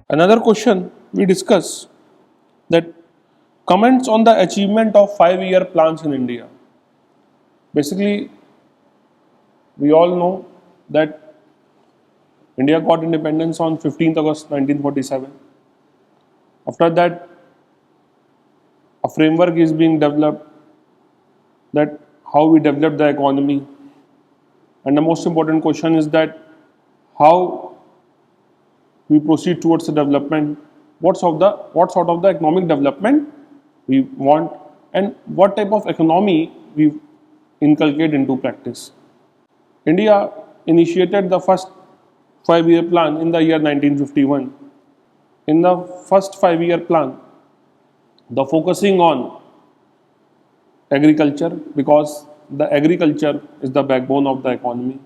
Another question we discuss that comments on the achievement of 5-year plans in India. Basically, we all know that India got independence on 15th August 1947. After that, a framework is being developed that how we develop the economy. And the most important question is that how we proceed towards the development, what sort of the economic development we want, and what type of economy we inculcate into practice. India initiated the first 5-year plan in the year 1951. In the first 5-year plan, the focusing on agriculture, because the agriculture is the backbone of the economy.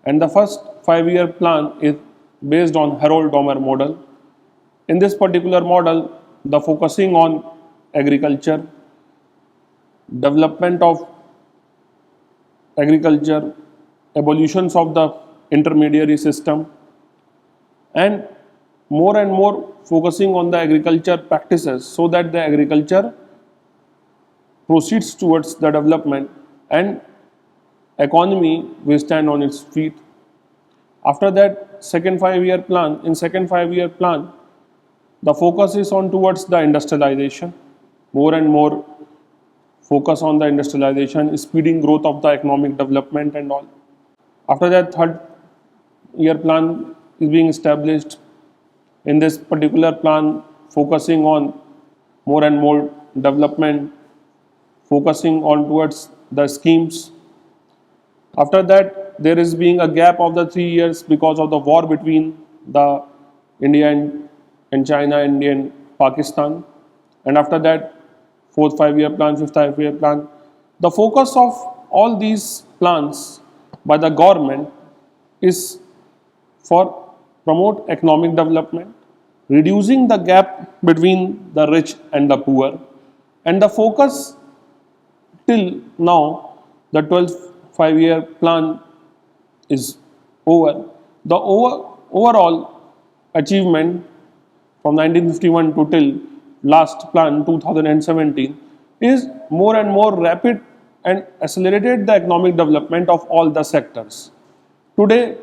And the first 5-year plan is based on Harold Domer model. In this particular model, the focusing on agriculture, development of agriculture, evolutions of the intermediary system, and more focusing on the agriculture practices so that the agriculture proceeds towards the development and economy will stand on its feet. After that, second 5-year plan, in second 5-year plan, the focus is on towards the industrialization, more and more focus on the industrialization, speeding growth of the economic development and all. After that, third year plan is being established. In this particular plan, focusing on more and more development, focusing on towards the schemes. After that, there is being a gap of the 3 years because of the war between the India and China, India and Pakistan. And after that, fourth 5-year plan, fifth 5-year plan. The focus of all these plans by the government is for promote economic development, reducing the gap between the rich and the poor. And the focus till now, the 12th 5-year plan is over. The overall achievement from 1951 to till last plan 2017 is more and more rapid and accelerated the economic development of all the sectors. Today,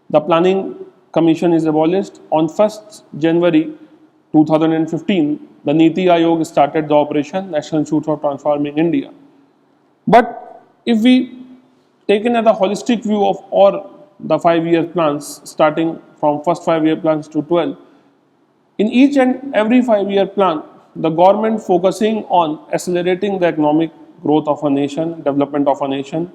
the planning commission is abolished. On 1st January 2015, the Niti Aayog started the operation National Institute for Transforming India. But if we take in as a holistic view of all the 5-year plans, starting from first 5-year plans to 12, in each and every 5-year plan, the government focusing on accelerating the economic growth of a nation, development of a nation,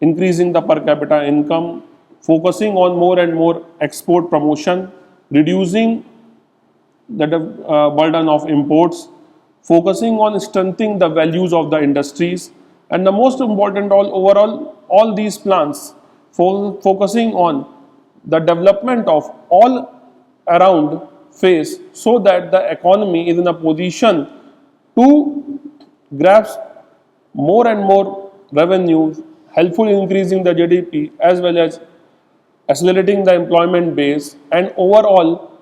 increasing the per capita income, focusing on more and more export promotion, reducing the burden of imports, focusing on strengthening the values of the industries, and the most important all these plans focusing on the development of all around phase so that the economy is in a position to grasp more and more revenues, helpful in increasing the GDP as well as accelerating the employment base, and all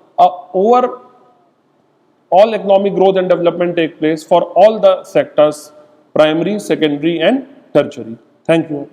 economic growth and development take place for all the sectors, primary, secondary and tertiary. Thank you.